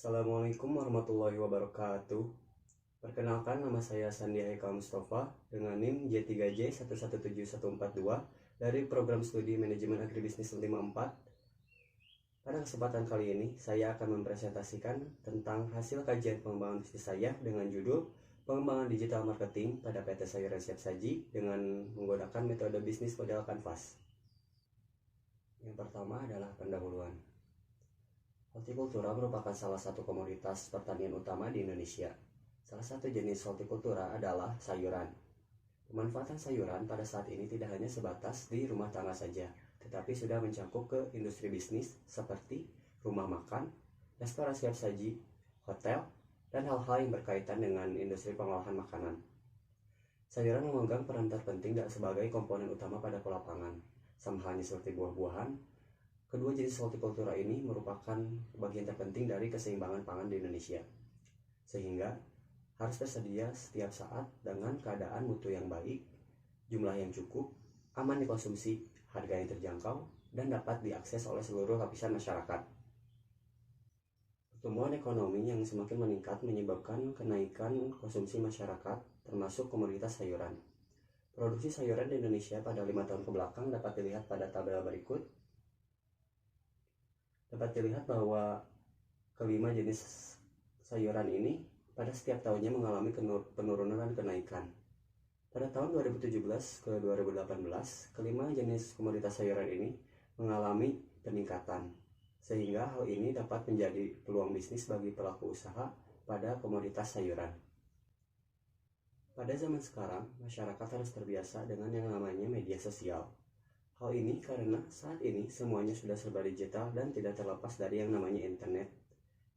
Assalamualaikum warahmatullahi wabarakatuh. Perkenalkan, nama saya Sandi Haikal Mustafa dengan NIM J3J117142 dari Program Studi Manajemen Agribisnis 54. Pada kesempatan kali ini, saya akan mempresentasikan tentang hasil kajian pengembangan bisnis saya dengan judul Pengembangan Digital Marketing pada PT Sayuran Siap Saji dengan menggunakan metode bisnis model Canvas. Yang pertama adalah pendahuluan. Hortikultura merupakan salah satu komoditas pertanian utama di Indonesia. Salah satu jenis hortikultura adalah sayuran. Pemanfaatan sayuran pada saat ini tidak hanya sebatas di rumah tangga saja, tetapi sudah mencakup ke industri bisnis seperti rumah makan, restoran siap saji, hotel, dan hal-hal yang berkaitan dengan industri pengolahan makanan. Sayuran memegang peran terpenting dan sebagai komponen utama pada kelapangan. Sama halnya seperti buah-buahan, kedua jenis hortikultura ini merupakan bagian terpenting dari keseimbangan pangan di Indonesia, sehingga harus tersedia setiap saat dengan keadaan mutu yang baik, jumlah yang cukup, aman dikonsumsi, harga yang terjangkau, dan dapat diakses oleh seluruh lapisan masyarakat. Pertumbuhan ekonomi yang semakin meningkat menyebabkan kenaikan konsumsi masyarakat, termasuk komoditas sayuran. Produksi sayuran di Indonesia pada 5 tahun kebelakang dapat dilihat pada tabel berikut. Dapat dilihat bahwa kelima jenis sayuran ini pada setiap tahunnya mengalami penurunan dan kenaikan. Pada tahun 2017 ke 2018, kelima jenis komoditas sayuran ini mengalami peningkatan, sehingga hal ini dapat menjadi peluang bisnis bagi pelaku usaha pada komoditas sayuran. Pada zaman sekarang, masyarakat harus terbiasa dengan yang namanya media sosial. Hal ini karena saat ini semuanya sudah serba digital dan tidak terlepas dari yang namanya internet,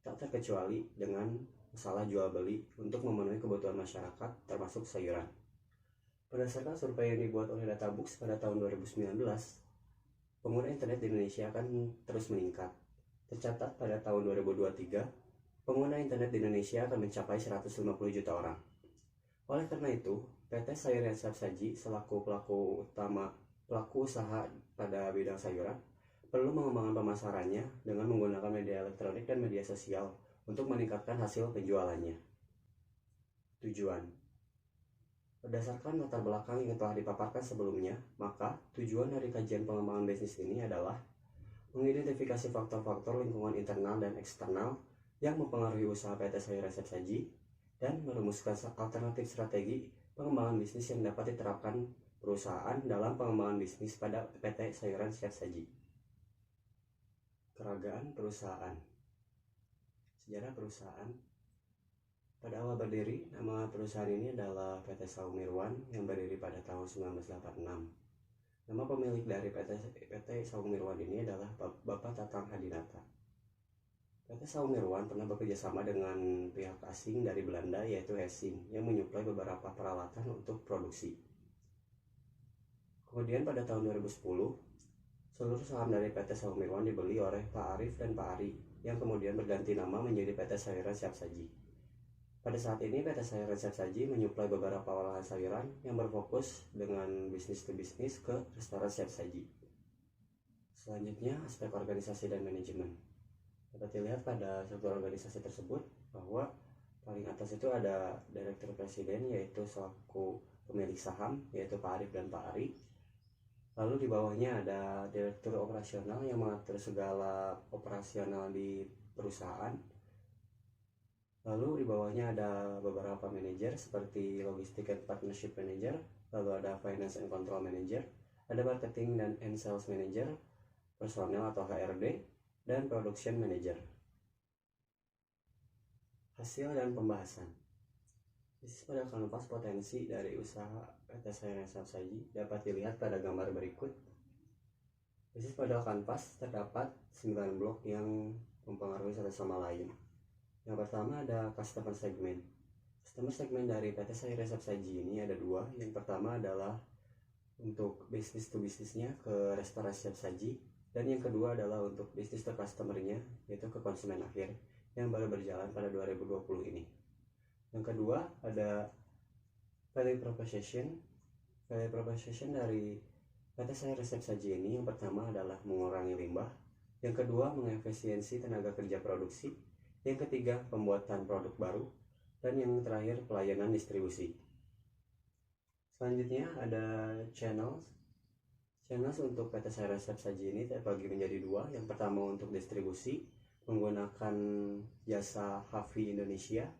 tak terkecuali dengan masalah jual beli untuk memenuhi kebutuhan masyarakat termasuk sayuran. Berdasarkan survei yang dibuat oleh Databooks pada tahun 2019, pengguna internet di Indonesia akan terus meningkat. Tercatat pada tahun 2023, pengguna internet di Indonesia akan mencapai 150 juta orang. Oleh karena itu, PT Sayuran Siap Saji selaku pelaku usaha pada bidang sayuran perlu mengembangkan pemasarannya dengan menggunakan media elektronik dan media sosial untuk meningkatkan hasil penjualannya. Tujuan: berdasarkan latar belakang yang telah dipaparkan sebelumnya, maka tujuan dari kajian pengembangan bisnis ini adalah mengidentifikasi faktor-faktor lingkungan internal dan eksternal yang mempengaruhi usaha PT Sayuran Siap Saji dan merumuskan alternatif strategi pengembangan bisnis yang dapat diterapkan perusahaan dalam pengembangan bisnis pada PT Sayuran Siap Saji. Keragaan perusahaan. Sejarah perusahaan. Pada awal berdiri, nama perusahaan ini adalah PT Saung Mirwan yang berdiri pada tahun 1986. Nama pemilik dari PT Saung Mirwan ini adalah Bapak Tatang Hadinata. PT Saung Mirwan pernah bekerjasama dengan pihak asing dari Belanda yaitu Hessing yang menyuplai beberapa peralatan untuk produksi. Kemudian pada tahun 2010, seluruh saham dari PT Saung Mirwan dibeli oleh Pak Arif dan Pak Ari yang kemudian berganti nama menjadi PT Sayuran Siap Saji. Pada saat ini PT Sayuran Siap Saji menyuplai beberapa olahan sayuran yang berfokus dengan bisnis to bisnis ke restoran siap saji. Selanjutnya, aspek organisasi dan manajemen. Dapat dilihat pada struktur organisasi tersebut bahwa paling atas itu ada direktur presiden yaitu selaku pemilik saham yaitu Pak Arif dan Pak Ari. Lalu di bawahnya ada direktur operasional yang mengatur segala operasional di perusahaan. Lalu di bawahnya ada beberapa manajer seperti logistik and partnership manager, lalu ada finance and control manager, ada marketing and sales manager, personel atau HRD, dan production manager. Hasil dan pembahasan. Bisnis model Canvas potensi dari usaha PT Sayuran Siap Saji dapat dilihat pada gambar berikut. Bisnis model Canvas terdapat 9 blok yang mempengaruhi satu sama lain. Yang pertama ada customer segment. Customer segment dari PT Sayuran Siap Saji ini ada dua. Yang pertama adalah untuk bisnis to bisnisnya ke restoran siap saji, dan yang kedua adalah untuk bisnis to customernya yaitu ke konsumen akhir yang baru berjalan pada 2020 ini. Yang kedua ada value proposition. Value proposition dari PT Sayuran Siap Saji ini yang pertama adalah mengurangi limbah, yang kedua mengefisiensi tenaga kerja produksi, Yang ketiga, pembuatan produk baru. Dan yang terakhir, pelayanan distribusi. Selanjutnya ada channels. Channels untuk PT Saya Resep Saji ini terbagi menjadi dua. Yang pertama untuk distribusi menggunakan jasa Hafi Indonesia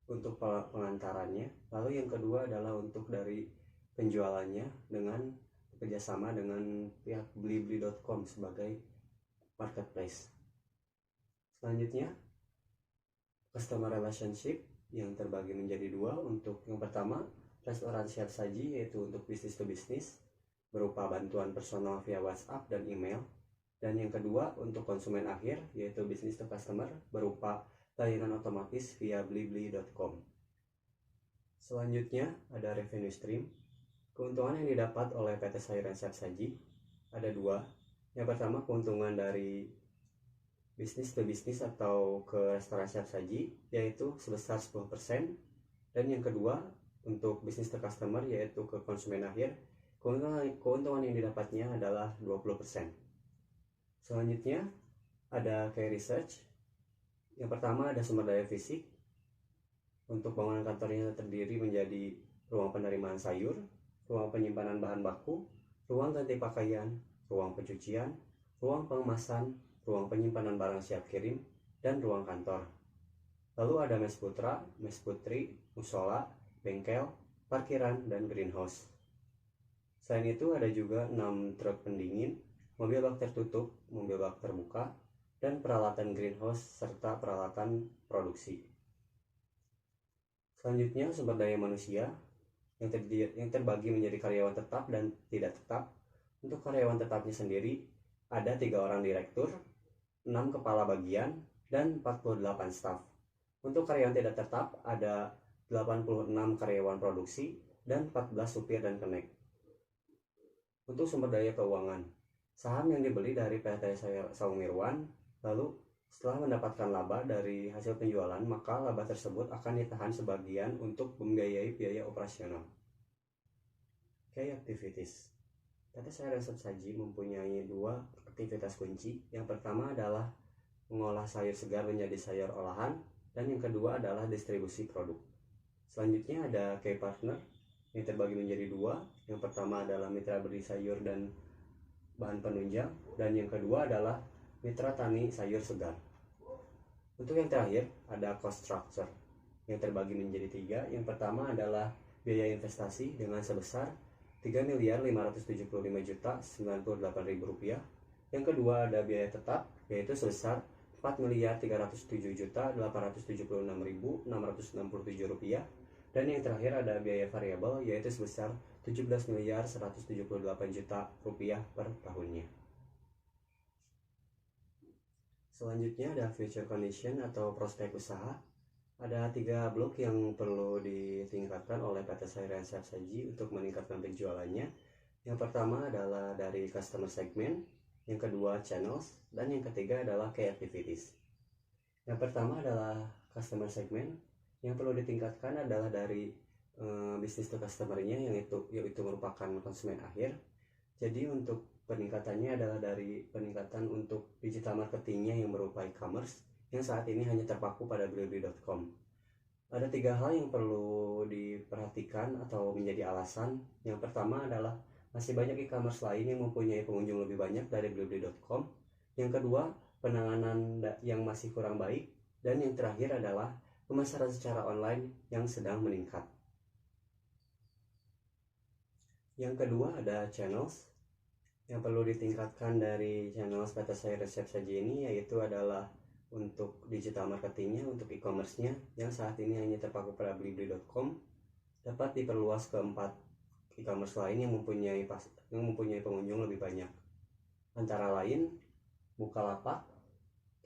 untuk pengantarannya. Lalu yang kedua adalah untuk dari penjualannya dengan kerjasama dengan pihak blibli.com sebagai marketplace. Selanjutnya customer relationship yang terbagi menjadi dua. Untuk yang pertama, restoran siap saji, yaitu untuk bisnis to bisnis berupa bantuan personal via WhatsApp dan email. Dan yang kedua, untuk konsumen akhir, yaitu bisnis to customer berupa layanan otomatis via blibli.com. Selanjutnya ada revenue stream. Keuntungan yang didapat oleh PT Sayuran Siap Saji ada dua. Yang pertama, keuntungan dari bisnis ke bisnis atau ke restoran siap saji, yaitu sebesar 10%. Dan yang kedua, untuk bisnis to customer, yaitu ke konsumen akhir, keuntungan yang didapatnya adalah 20%. Selanjutnya ada key research. Yang pertama ada sumber daya fisik. Untuk bangunan kantornya terdiri menjadi ruang penerimaan sayur, ruang penyimpanan bahan baku, ruang ganti pakaian, ruang pencucian, ruang pengemasan, ruang penyimpanan barang siap kirim, dan ruang kantor. Lalu ada mes putra, mes putri, musola, bengkel, parkiran, dan greenhouse. Selain itu ada juga 6 truk pendingin, mobil bak tertutup, mobil bak terbuka, dan peralatan greenhouse serta peralatan produksi. Selanjutnya sumber daya manusia yang terbagi menjadi karyawan tetap dan tidak tetap. Untuk karyawan tetapnya sendiri ada 3 orang direktur, 6 kepala bagian, dan 48 staf. Untuk karyawan tidak tetap ada 86 karyawan produksi dan 14 supir dan kenek. Untuk sumber daya keuangan, saham yang dibeli dari PT Saung Mirwan, lalu setelah mendapatkan laba dari hasil penjualan, maka laba tersebut akan ditahan sebagian untuk membiayai biaya operasional. Key activities. PT Saya Resep Saji mempunyai 2 aktivitas kunci. Yang pertama adalah mengolah sayur segar menjadi sayur olahan, dan yang kedua adalah distribusi produk. Selanjutnya ada key partner yang terbagi menjadi 2. Yang pertama adalah mitra beli sayur dan bahan penunjang, dan yang kedua adalah mitra tani sayur segar. Untuk yang terakhir ada cost structure yang terbagi menjadi 3. Yang pertama adalah biaya investasi dengan sebesar Rp3.575.098.000. Yang kedua ada biaya tetap, yaitu sebesar Rp4.307.876.667. Dan yang terakhir ada biaya variabel, yaitu sebesar Rp17.178.000.000 per tahunnya. Selanjutnya ada future condition atau prospek usaha. Ada 3 blok yang perlu ditingkatkan oleh PT Sayuran Siap Saji untuk meningkatkan penjualannya. Yang pertama adalah dari customer segment, yang kedua channels, dan yang ketiga adalah key activities. Yang pertama adalah customer segment. Yang perlu ditingkatkan adalah dari bisnis to customer-nya, yaitu merupakan konsumen akhir. Jadi untuk peningkatannya adalah dari peningkatan untuk digital marketingnya yang berupa e-commerce yang saat ini hanya terpaku pada blibli.com. Ada 3 hal yang perlu diperhatikan atau menjadi alasan. Yang pertama adalah masih banyak e-commerce lain yang mempunyai pengunjung lebih banyak dari blibli.com. Yang kedua, penanganan yang masih kurang baik. Dan yang terakhir adalah pemasaran secara online yang sedang meningkat. Yang kedua ada channels. Yang perlu ditingkatkan dari channel PT Saya Resep Saji ini yaitu adalah untuk digital marketingnya, untuk e-commerce-nya yang saat ini hanya terpaku pada blibli.com, dapat diperluas ke 4 e-commerce lain yang mempunyai pengunjung lebih banyak, antara lain Bukalapak,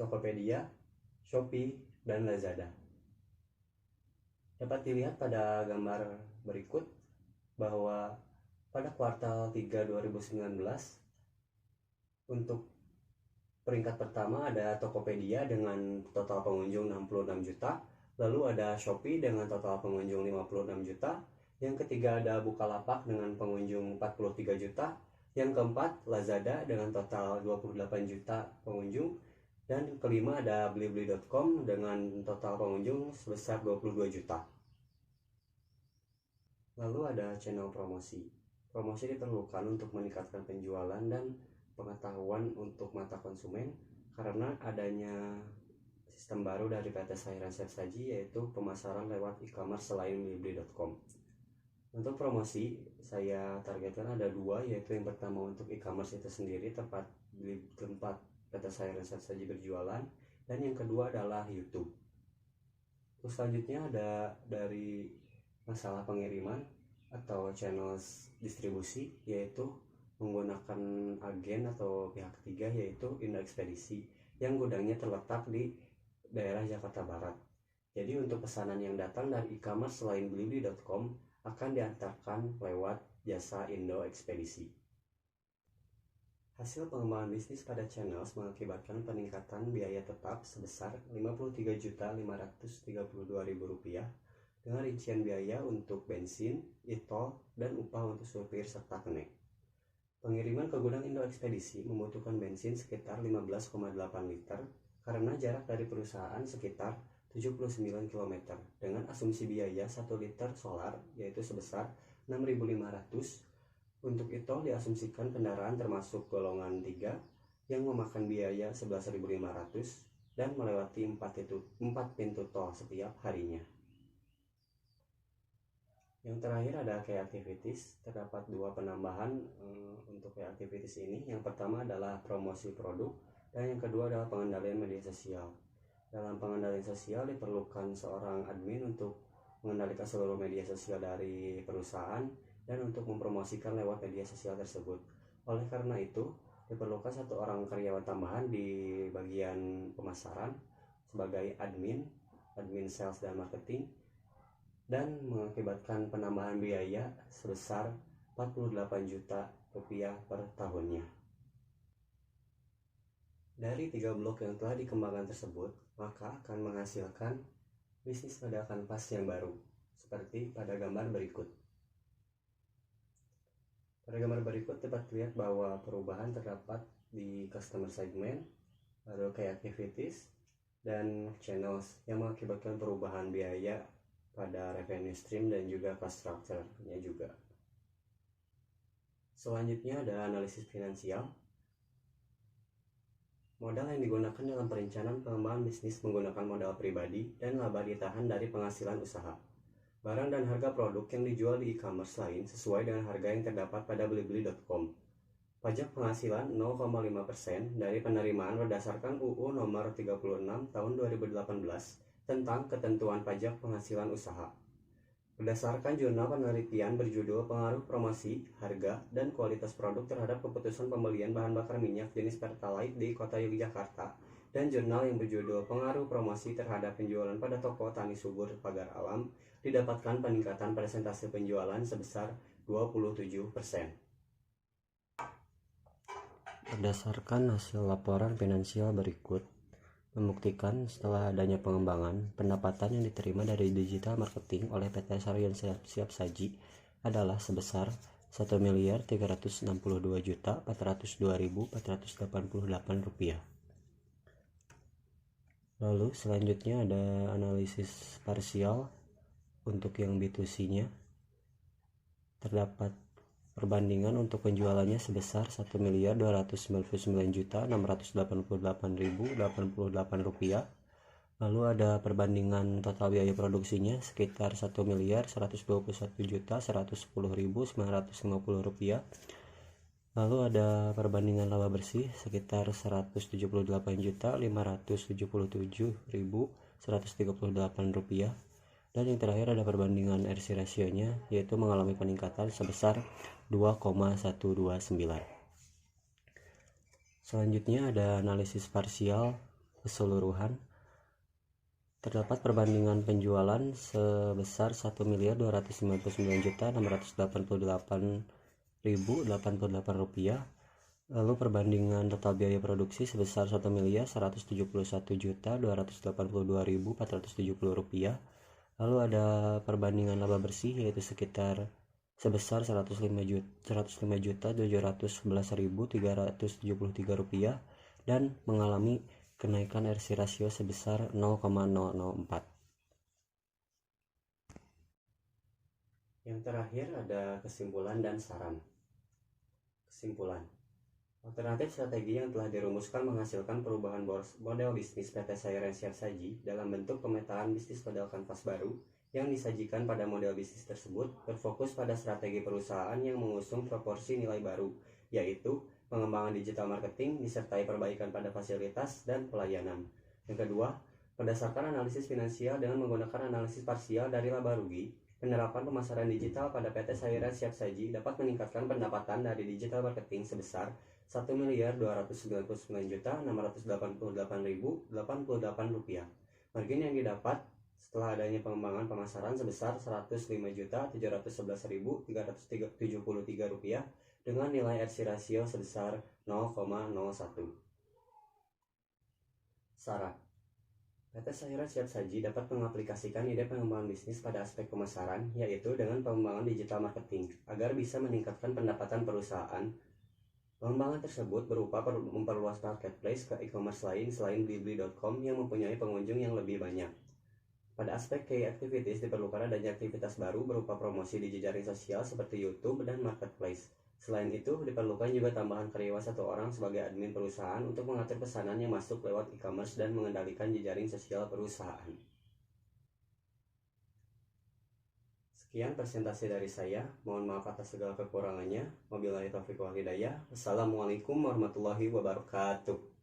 Tokopedia, Shopee, dan Lazada. Dapat dilihat pada gambar berikut bahwa pada kuartal 3 2019 untuk peringkat pertama ada Tokopedia dengan total pengunjung 66 juta, lalu ada Shopee dengan total pengunjung 56 juta, yang ketiga ada Bukalapak dengan pengunjung 43 juta, yang keempat Lazada dengan total 28 juta pengunjung, Dan kelima ada blibli.com dengan total pengunjung sebesar 22 juta. Lalu ada channel promosi. Promosi diperlukan untuk meningkatkan penjualan dan pengetahuan untuk mata konsumen karena adanya sistem baru dari PT Sahiran Siap Saji, yaitu pemasaran lewat e-commerce selain blibli.com. Untuk promosi saya targetkan ada dua, yaitu yang pertama untuk e-commerce itu sendiri, tempat PT Sahiran Siap Saji berjualan, dan yang kedua adalah YouTube. Terus selanjutnya ada dari masalah pengiriman atau channel distribusi, yaitu menggunakan agen atau pihak ketiga, yaitu Indo Ekspedisi yang gudangnya terletak di daerah Jakarta Barat. Jadi untuk pesanan yang datang dari e-commerce selain blibli.com akan diantarkan lewat jasa Indo Ekspedisi. Hasil pengembangan bisnis pada channels mengakibatkan peningkatan biaya tetap sebesar Rp53.532.000 dengan rincian biaya untuk bensin, e-tol, dan upah untuk supir serta kenek. Pengiriman ke gudang Indo Ekspedisi membutuhkan bensin sekitar 15,8 liter karena jarak dari perusahaan sekitar 79 km dengan asumsi biaya 1 liter solar yaitu sebesar 6.500. Untuk e-tol diasumsikan kendaraan termasuk golongan 3 yang memakan biaya 11.500 dan melewati 4 pintu tol setiap harinya. Yang terakhir ada key activities. Terdapat dua penambahan untuk key activities ini. Yang pertama adalah promosi produk dan yang kedua adalah pengendalian media sosial. Dalam pengendalian sosial diperlukan seorang admin untuk mengendalikan seluruh media sosial dari perusahaan dan untuk mempromosikan lewat media sosial tersebut. Oleh karena itu, diperlukan satu orang karyawan tambahan di bagian pemasaran sebagai admin sales dan marketing, dan mengakibatkan penambahan biaya sebesar Rp48 juta per tahunnya. Dari 3 blok yang telah dikembangkan tersebut, maka akan menghasilkan bisnis pada kanvas yang baru, seperti pada gambar berikut. Pada gambar berikut dapat terlihat bahwa perubahan terdapat di customer segment, lalu key activities, dan channels yang mengakibatkan perubahan biaya pada revenue stream dan juga cost structure-nya juga. Selanjutnya ada analisis finansial. Modal yang digunakan dalam perencanaan pengembangan bisnis menggunakan modal pribadi dan laba ditahan dari penghasilan usaha. Barang dan harga produk yang dijual di e-commerce lain sesuai dengan harga yang terdapat pada blibli.com. Pajak penghasilan 0,5% dari penerimaan berdasarkan UU nomor 36 tahun 2018 tentang ketentuan pajak penghasilan usaha. Berdasarkan jurnal penelitian berjudul Pengaruh Promosi, Harga, dan Kualitas Produk terhadap keputusan pembelian bahan bakar minyak jenis Pertalite di Kota Yogyakarta, dan jurnal yang berjudul Pengaruh Promosi terhadap penjualan pada toko tani subur Pagar Alam, didapatkan peningkatan persentase penjualan sebesar 27%. Berdasarkan hasil laporan finansial berikut, membuktikan setelah adanya pengembangan, pendapatan yang diterima dari digital marketing oleh PT Sahiran Siap Saji adalah sebesar Rp1.362.402.488. Lalu selanjutnya ada analisis parsial. Untuk yang B2C-nya terdapat perbandingan untuk penjualannya sebesar Rp1.299.688.088. Lalu ada perbandingan total biaya produksinya sekitar Rp1.121.110.950. Lalu ada perbandingan laba bersih sekitar Rp178.577.138. Dan yang terakhir ada perbandingan RC rasionya, yaitu mengalami peningkatan sebesar 2,129. Selanjutnya ada analisis parsial keseluruhan. Terdapat perbandingan penjualan sebesar Rp1.298.888.088. Lalu perbandingan total biaya produksi sebesar Rp1.171.282.470. Lalu ada perbandingan laba bersih yaitu sekitar sebesar Rp105.711.373 dan mengalami kenaikan RC rasio sebesar 0,004. Yang terakhir ada kesimpulan dan saran. Kesimpulan. Alternatif strategi yang telah dirumuskan menghasilkan perubahan model bisnis PT Sayuran Siap Saji dalam bentuk pemetaan bisnis model kanvas baru yang disajikan pada model bisnis tersebut berfokus pada strategi perusahaan yang mengusung proporsi nilai baru, yaitu pengembangan digital marketing disertai perbaikan pada fasilitas dan pelayanan. Yang kedua, berdasarkan analisis finansial dengan menggunakan analisis parsial dari laba rugi, penerapan pemasaran digital pada PT Sayuran Siap Saji dapat meningkatkan pendapatan dari digital marketing sebesar Rp1.299.688.088. Margin yang didapat setelah adanya pengembangan pemasaran sebesar Rp105.711.373 dengan nilai RC rasio sebesar 0,01. Saran. PT Sayuran Siap Saji dapat mengaplikasikan ide pengembangan bisnis pada aspek pemasaran, yaitu dengan pengembangan digital marketing, agar bisa meningkatkan pendapatan perusahaan. Pengembangan tersebut berupa memperluas marketplace ke e-commerce lain selain blibli.com yang mempunyai pengunjung yang lebih banyak. Pada aspek key activities diperlukan adanya aktivitas baru berupa promosi di jejaring sosial seperti YouTube dan marketplace. Selain itu, diperlukan juga tambahan karyawan 1 orang sebagai admin perusahaan untuk mengatur pesanan yang masuk lewat e-commerce dan mengendalikan jejaring sosial perusahaan. Sekian presentasi dari saya. Mohon maaf atas segala kekurangannya. Wabillahi taufiq wal hidayah. Wassalamualaikum warahmatullahi wabarakatuh.